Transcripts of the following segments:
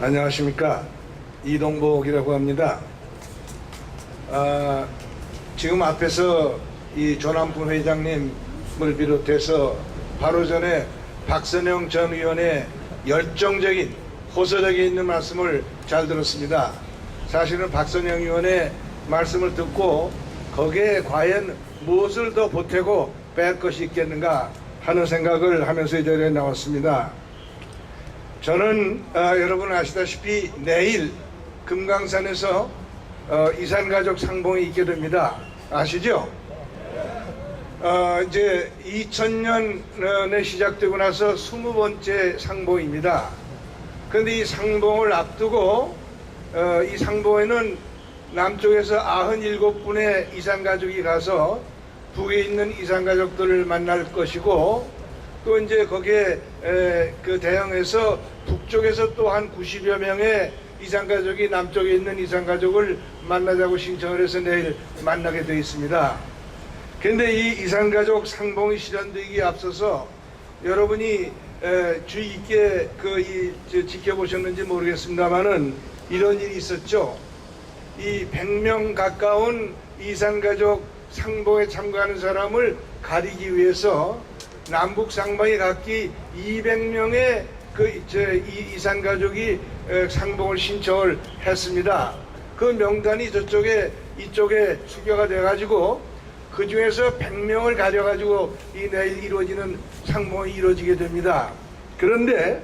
안녕하십니까. 이동복이라고 합니다. 지금 앞에서 이 조남풍 회장님을 비롯해서 바로 전에 박선영 전 의원의 열정적인 호소력이 있는 말씀을 잘 들었습니다. 사실은 박선영 의원의 말씀을 듣고 거기에 과연 무엇을 더 보태고 뺄 것이 있겠는가 하는 생각을 하면서 이 자리에 나왔습니다. 저는 여러분 아시다시피 내일 금강산에서 이산가족 상봉이 있게 됩니다. 아시죠? 이제 2000년에 시작되고 나서 20번째 상봉입니다. 그런데 이 상봉을 앞두고 이 상봉에는 남쪽에서 97분의 이산가족이 가서 북에 있는 이산가족들을 만날 것이고, 또 이제 거기에 그 대형에서 북쪽에서 또 한 90여 명의 이산가족이 남쪽에 있는 이산가족을 만나자고 신청을 해서 내일 만나게 되어 있습니다. 그런데 이 이산가족 상봉이 실현되기에 앞서서 여러분이 주의 깊게 지켜보셨는지 모르겠습니다만은 이런 일이 있었죠. 이 100명 가까운 이산가족 상봉에 참가하는 사람을 가리기 위해서 남북 상방이 각기 200명의 이산가족이 상봉을 신청을 했습니다. 그 명단이 이쪽에 수교가 돼가지고 그 중에서 100명을 가려가지고 이 내일 이루어지는 상봉이 이루어지게 됩니다. 그런데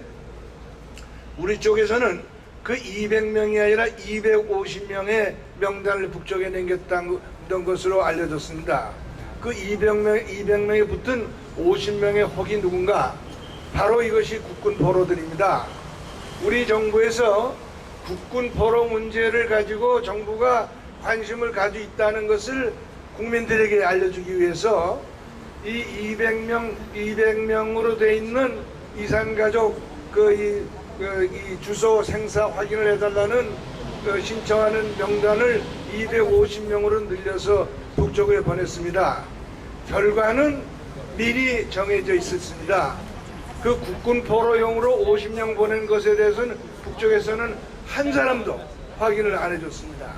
우리 쪽에서는 그 200명이 아니라 250명의 명단을 북쪽에 남겼던 것으로 알려졌습니다. 그 200명에 붙은 50명의 혹이 누군가? 바로 이것이 국군 포로들입니다. 우리 정부에서 국군 포로 문제를 가지고 정부가 관심을 가지고 있다는 것을 국민들에게 알려주기 위해서 이 200명으로 되어 있는 이산가족 이 주소 생사 확인을 해달라는 신청하는 명단을 250명으로 늘려서 북쪽에 보냈습니다. 결과는 미리 정해져 있었습니다. 그 국군 포로용으로 50명 보낸 것에 대해서는 북쪽에서는 한 사람도 확인을 안 해줬습니다.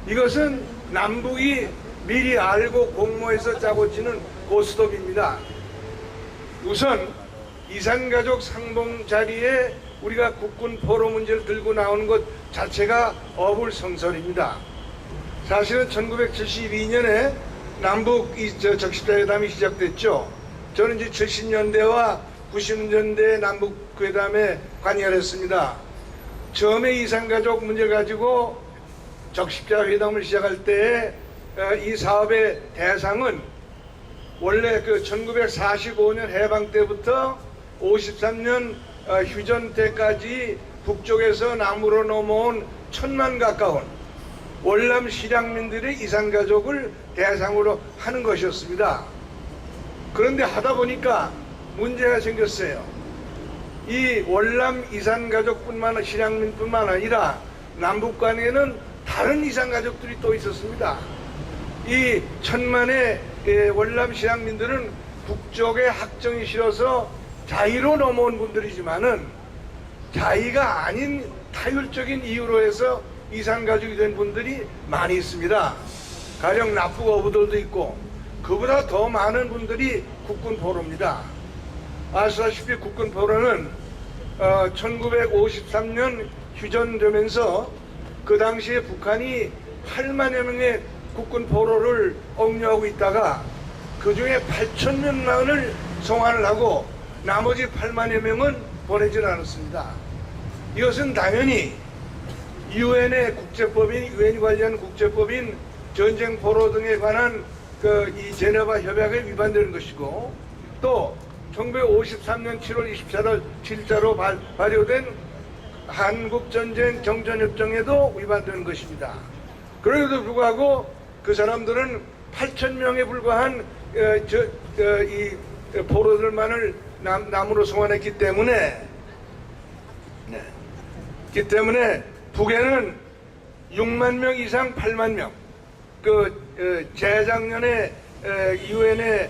이것은 남북이 미리 알고 공모해서 짜고 치는 고스톱입니다. 우선 이산가족 상봉 자리에 우리가 국군 포로 문제를 들고 나오는 것 자체가 어불성설입니다. 사실은 1972년에 남북 적십자회담이 시작됐죠. 저는 이제 70년대와 90년대에 남북 회담에 관여를 했습니다. 처음에 이산가족 문제를 가지고 적십자회담을 시작할 때에 이 사업의 대상은 원래 1945년 해방 때부터 53년 휴전 때까지 북쪽에서 남으로 넘어온 1000만 가까운 월남 실향민들의 이산가족을 대상으로 하는 것이었습니다. 그런데 하다 보니까 문제가 생겼어요. 이 월남 이산가족뿐만 실향민뿐만 아니라 남북 간에는 다른 이산가족들이 또 있었습니다. 이 1000만의 월남 실향민들은 북쪽의 학정이 싫어서 자의로 넘어온 분들이지만은 자의가 아닌 타율적인 이유로 해서 이산가족이 된 분들이 많이 있습니다. 가령 납북 어부들도 있고, 그보다 더 많은 분들이 국군 포로입니다. 아시다시피 국군 포로는 1953년 휴전되면서 그 당시에 북한이 8만여 명의 국군 포로를 억류하고 있다가 그 중에 8,000명만을 송환을 하고 나머지 8만여 명은 보내질 않았습니다. 이것은 당연히 유엔의 국제법인, 유엔이 관리하는 국제법인 전쟁 포로 등에 관한 이 제네바 협약에 위반되는 것이고, 또 1953년 7월 27일자로 발효된 한국전쟁 정전협정에도 위반되는 것입니다. 그럼에도 불구하고 그 사람들은 8,000명에 불과한 이 포로들만을 남으로 송환했기 때문에 북에는 6만 명 이상 8만 명, 재작년에 유엔의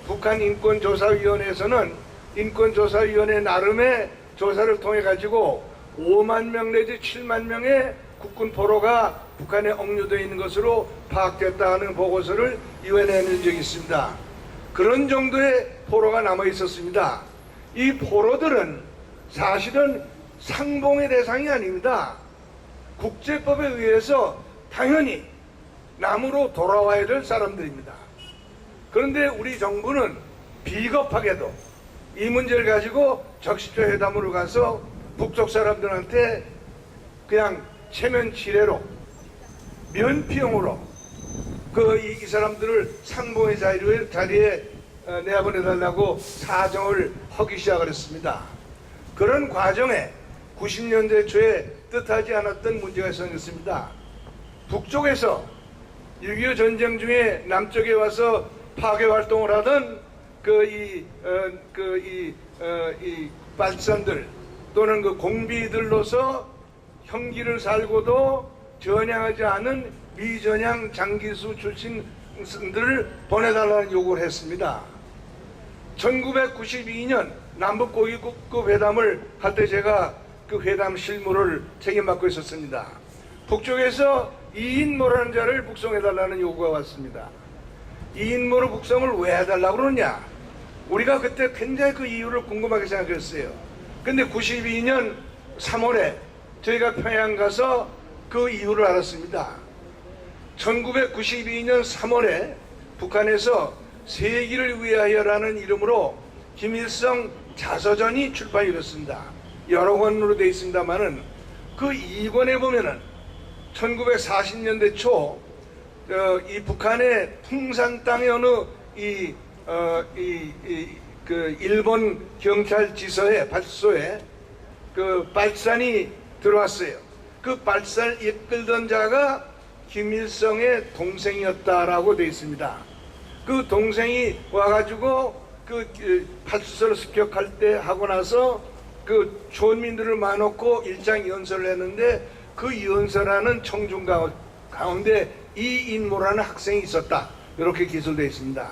북한 인권조사위원회에서는 인권조사위원회 나름의 조사를 통해 가지고 5만 명 내지 7만 명의 국군 포로가 북한에 억류되어 있는 것으로 파악됐다 하는 보고서를 유엔에 낸 적이 있습니다. 그런 정도의 포로가 남아 있었습니다. 이 포로들은 사실은 상봉의 대상이 아닙니다. 국제법에 의해서 당연히 남으로 돌아와야 될 사람들입니다. 그런데 우리 정부는 비겁하게도 이 문제를 가지고 적시적 회담으로 가서 북쪽 사람들한테 그냥 체면 지뢰로 면피용으로 이 사람들을 상봉의 자리에 내보내달라고 사정을 하기 시작을 했습니다. 그런 과정에 90년대 초에 뜻하지 않았던 문제가 생겼습니다. 북쪽에서 6.25 전쟁 중에 남쪽에 와서 파괴 활동을 하던 이 빨산들 또는 그 공비들로서 형기를 살고도 전향하지 않은 미전향 장기수 출신들을 보내달라는 요구를 했습니다. 1992년 남북고위급 회담을 할 때 제가 그 회담 실무를 책임맡고 있었습니다. 북쪽에서 이인모라는 자를 북송해달라는 요구가 왔습니다. 이인모를 북송을 왜 해달라고 그러냐? 우리가 그때 굉장히 그 이유를 궁금하게 생각했어요. 근데 92년 3월에 저희가 평양 가서 그 이유를 알았습니다. 1992년 3월에 북한에서 세기를 위하여라는 이름으로 김일성 자서전이 출판이 됐습니다. 여러 권으로 되어 있습니다만은 그 2권에 보면은 1940년대 초 이 북한의 풍산 땅의 어느 그 일본 경찰 지서에 발소에 그 빨산이 들어왔어요. 그 빨산을 이끌던 자가 김일성의 동생이었다라고 되어 있습니다. 그 동생이 와가지고 그派出所를 습격할 때 하고 나서 그 조민들을 모아놓고 일장 연설을 했는데 그 연설하는 청중 가운데 이인모라는 학생이 있었다. 이렇게 기술되어 있습니다.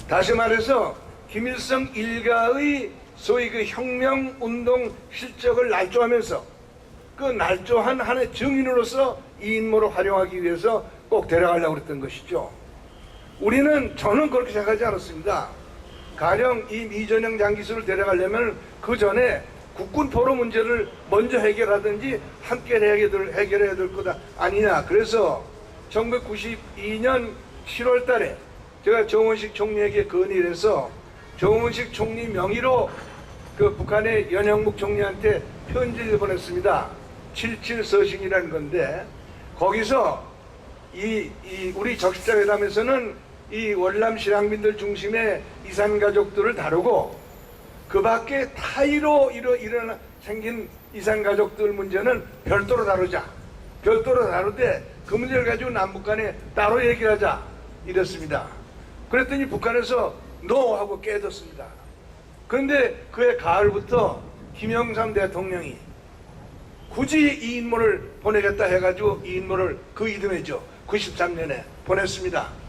다시 말해서 김일성 일가의 소위 그 혁명운동 실적을 날조하면서 그 날조한 하나의 증인으로서 이인모를 활용하기 위해서 꼭 데려가려고 했던 것이죠. 저는 그렇게 생각하지 않았습니다. 가령 이 미전형 장기수를 데려가려면 그 전에 국군 포로 문제를 먼저 해결하든지 함께 해결해야 될 거다 아니냐. 그래서 1992년 7월 달에 제가 정원식 총리에게 건의를 해서 정원식 총리 명의로 그 북한의 연영묵 총리한테 편지를 보냈습니다. 77서신이라는 건데 거기서 우리 적십자 회담에서는 이 월남 실향민들 중심의 이산 가족들을 다루고 그 밖에 타의로 생긴 이산 가족들 문제는 별도로 다루자. 별도로 다루되 그 문제를 가지고 남북 간에 따로 얘기하자. 이랬습니다. 그랬더니 북한에서 NO 하고 깨졌습니다. 그런데 그해 가을부터 김영삼 대통령이 굳이 이인모를 보내겠다 해가지고 이인모를 그 이듬해죠. 93년에 보냈습니다.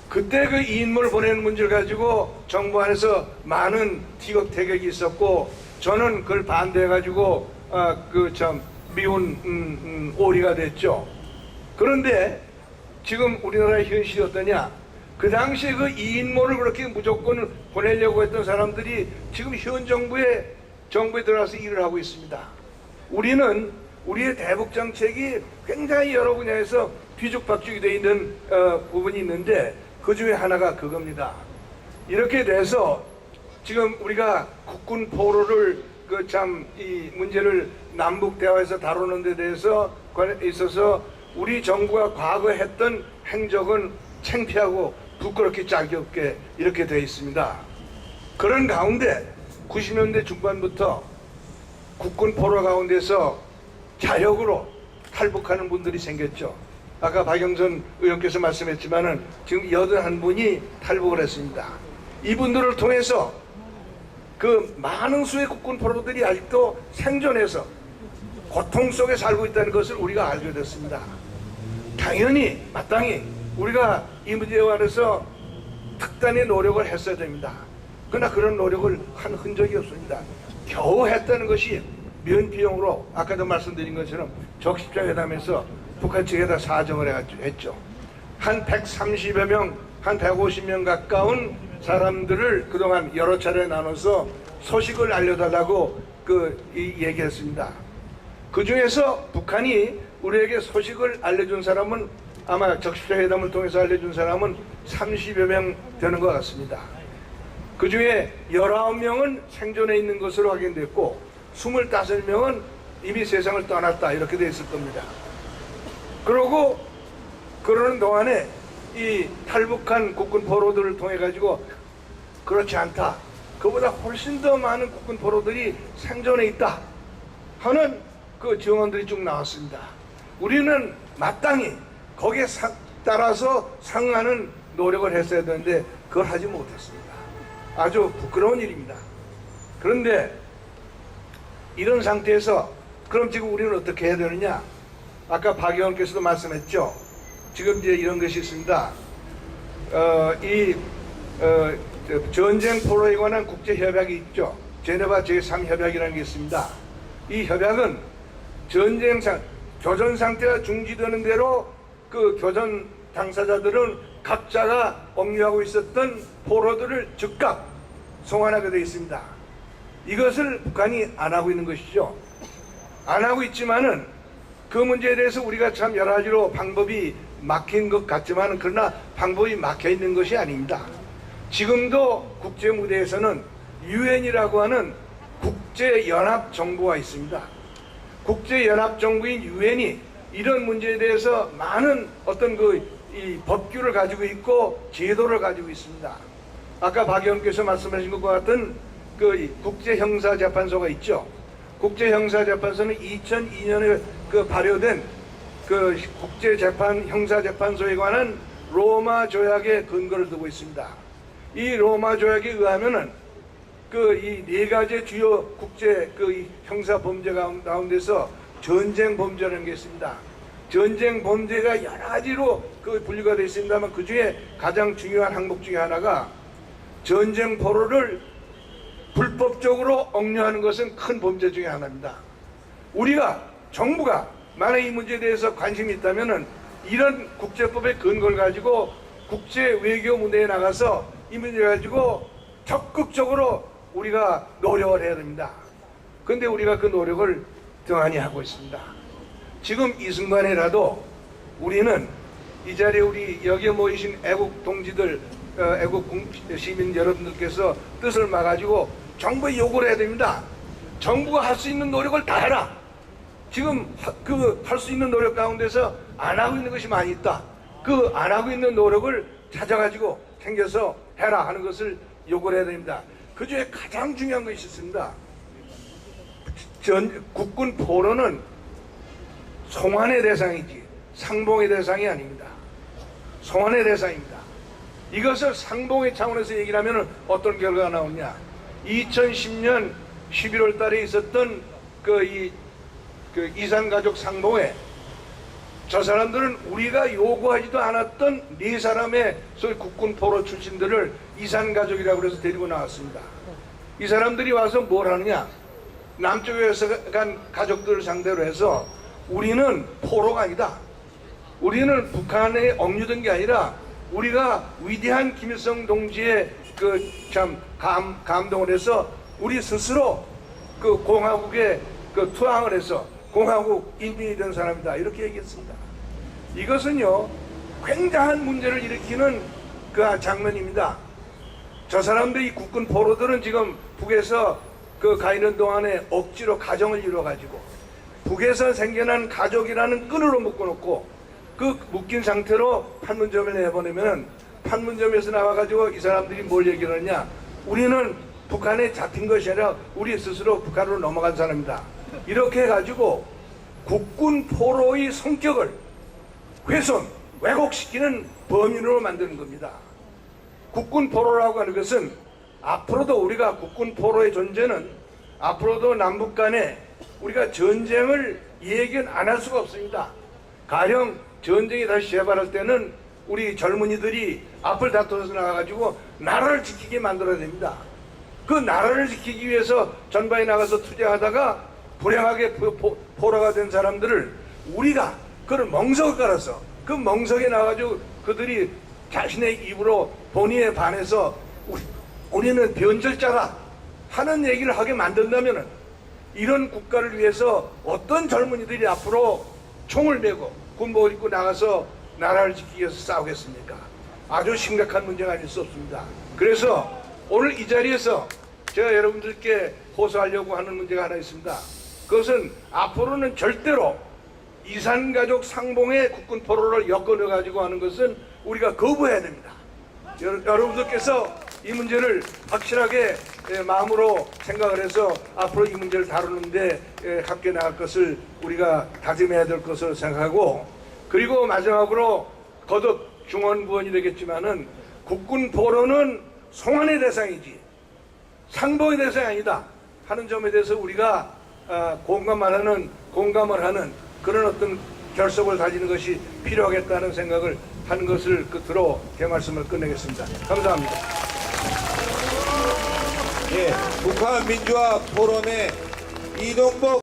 그때 그 이인모를 보내는 문제를 가지고 정부 안에서 많은 티격태격이 있었고 저는 그걸 반대해가지고 미운 오리가 됐죠. 그런데 지금 우리나라의 현실이 어떠냐? 그 당시에 그 이인모를 그렇게 무조건 보내려고 했던 사람들이 지금 현 정부에 들어가서 일을 하고 있습니다. 우리는 우리의 대북 정책이 굉장히 여러 분야에서 뒤죽박죽이 되어 있는 부분이 있는데 그 중에 하나가 그겁니다. 이렇게 돼서 지금 우리가 국군 포로를 이 문제를 남북 대화에서 다루는 데 대해서 있어서 우리 정부가 과거에 했던 행적은 창피하고 부끄럽게 짝이 없게 이렇게 되어 있습니다. 그런 가운데 90년대 중반부터 국군 포로 가운데서 자력으로 탈북하는 분들이 생겼죠. 아까 박영선 의원께서 말씀했지만은 지금 81분이 탈북을 했습니다. 이분들을 통해서 그 많은 수의 국군 포로들이 아직도 생존해서 고통 속에 살고 있다는 것을 우리가 알게 됐습니다. 당연히 마땅히 우리가 이 문제에 관해서 특단의 노력을 했어야 됩니다. 그러나 그런 노력을 한 흔적이 없습니다. 겨우 했다는 것이 면피용으로 아까도 말씀드린 것처럼 적십자회담에서 북한 측에다 사정을 했죠. 한 130여 명, 한 150명 가까운 사람들을 그동안 여러 차례 나눠서 소식을 알려달라고 얘기했습니다. 그 중에서 북한이 우리에게 소식을 알려준 사람은 아마 적십자회담을 통해서 알려준 사람은 30여 명 되는 것 같습니다. 그 중에 19명은 생존해 있는 것으로 확인됐고 25명은 이미 세상을 떠났다 이렇게 돼 있을 겁니다. 그러고 그러는 동안에 이 탈북한 국군 포로들을 통해 가지고 그렇지 않다, 그보다 훨씬 더 많은 국군 포로들이 생존해 있다 하는 그 증언들이 쭉 나왔습니다. 우리는 마땅히 거기에 따라서 상응하는 노력을 했어야 되는데 그걸 하지 못했습니다. 아주 부끄러운 일입니다. 그런데 이런 상태에서 그럼 지금 우리는 어떻게 해야 되느냐? 아까 박 의원께서도 말씀했죠. 지금 이제 이런 것이 있습니다. 전쟁 포로에 관한 국제협약이 있죠. 제네바 제3협약이라는 게 있습니다. 이 협약은 교전 상태가 중지되는 대로 그 교전 당사자들은 각자가 억류하고 있었던 포로들을 즉각 송환하게 되어 있습니다. 이것을 북한이 안 하고 있는 것이죠. 안 하고 있지만은 그 문제에 대해서 우리가 참 여러 가지로 방법이 막힌 것 같지만 그러나 방법이 막혀 있는 것이 아닙니다. 지금도 국제 무대에서는 유엔이라고 하는 국제연합정부가 있습니다. 국제연합정부인 유엔이 이런 문제에 대해서 많은 어떤 이 법규를 가지고 있고 제도를 가지고 있습니다. 아까 박 의원께서 말씀하신 것과 같은 그 국제형사재판소가 있죠. 국제형사재판소는 2002년에 발효된 그 형사재판소에 관한 로마 조약의 근거를 두고 있습니다. 이 로마 조약에 의하면은 이 네 가지 주요 국제 형사 범죄 가운데서 전쟁 범죄라는 게 있습니다. 전쟁 범죄가 여러 가지로 분류가 되어 있습니다만 그 중에 가장 중요한 항목 중에 하나가 전쟁 포로를 불법적으로 억류하는 것은 큰 범죄 중에 하나입니다. 우리가 정부가 만약 이 문제에 대해서 관심이 있다면은 이런 국제법의 근거를 가지고 국제 외교 무대에 나가서 이 문제를 가지고 적극적으로 우리가 노력을 해야 됩니다. 그런데 우리가 그 노력을 등한히 하고 있습니다. 지금 이 순간에라도 우리는 이 자리에 우리 여기에 모이신 애국 동지들, 애국 시민 여러분들께서 뜻을 막아가지고 정부에 요구를 해야 됩니다. 정부가 할 수 있는 노력을 다 해라. 지금 할 수 있는 노력 가운데서 안 하고 있는 것이 많이 있다. 그 안 하고 있는 노력을 찾아가지고 챙겨서 해라 하는 것을 요구를 해야 됩니다. 그 중에 가장 중요한 것이 있습니다. 국군 포로는 송환의 대상이지 상봉의 대상이 아닙니다. 송환의 대상입니다. 이것을 상봉의 차원에서 얘기를 하면 어떤 결과가 나오냐? 2010년 11월 달에 있었던 이산가족 상봉에 저 사람들은 우리가 요구하지도 않았던 네 사람의 소위 국군 포로 출신들을 이산가족이라고 해서 데리고 나왔습니다. 이 사람들이 와서 뭘 하느냐? 남쪽에서 간 가족들을 상대로 해서 우리는 포로가 아니다. 우리는 북한에 억류된 게 아니라 우리가 위대한 김일성 동지의 감동을 해서 우리 스스로 공화국에 투항을 해서 공화국 인민이 된 사람이다. 이렇게 얘기했습니다. 이것은요, 굉장한 문제를 일으키는 장면입니다. 저 사람들이 국군 포로들은 지금 북에서 가 있는 동안에 억지로 가정을 이루어가지고 북에서 생겨난 가족이라는 끈으로 묶어놓고 그 묶인 상태로 판문점을 내보내면 판문점에서 나와가지고 이 사람들이 뭘 얘기를 하냐? 우리는 북한에 잡힌 것이 아니라 우리 스스로 북한으로 넘어간 사람이다. 이렇게 해가지고 국군 포로의 성격을 훼손, 왜곡시키는 범인으로 만드는 겁니다. 국군 포로라고 하는 것은 앞으로도 우리가 국군 포로의 존재는 앞으로도 남북 간에 우리가 전쟁을 얘기는 안 할 수가 없습니다. 가령 전쟁이 다시 재발할 때는 우리 젊은이들이 앞을 다퉈서 나가가지고 나라를 지키게 만들어야 됩니다. 그 나라를 지키기 위해서 전방에 나가서 투쟁하다가 불행하게 포로가 된 사람들을 우리가 그걸 멍석을 깔아서 그 멍석에 나가지고 그들이 자신의 입으로 본의에 반해서 우리는 변절자다 하는 얘기를 하게 만든다면 이런 국가를 위해서 어떤 젊은이들이 앞으로 총을 메고 군복을 입고 나가서 나라를 지키기 위해서 싸우겠습니까? 아주 심각한 문제가 아닐 수 없습니다. 그래서 오늘 이 자리에서 제가 여러분들께 호소하려고 하는 문제가 하나 있습니다. 그것은 앞으로는 절대로 이산가족 상봉의 국군 포로를 엮어넣어 가지고 하는 것은 우리가 거부해야 됩니다. 여러분들께서 이 문제를 확실하게 마음으로 생각을 해서 앞으로 이 문제를 다루는데 함께 나갈 것을 우리가 다짐해야 될 것으로 생각하고, 그리고 마지막으로 거듭 중언부언이 되겠지만은 국군 포로는 송환의 대상이지 상봉의 대상이 아니다 하는 점에 대해서 우리가 공감을 하는 그런 어떤 결속을 가지는 것이 필요하겠다는 생각을 하는 것을 끝으로 제 말씀을 끝내겠습니다. 감사합니다. 예, 북한 민주화 토론회 이동복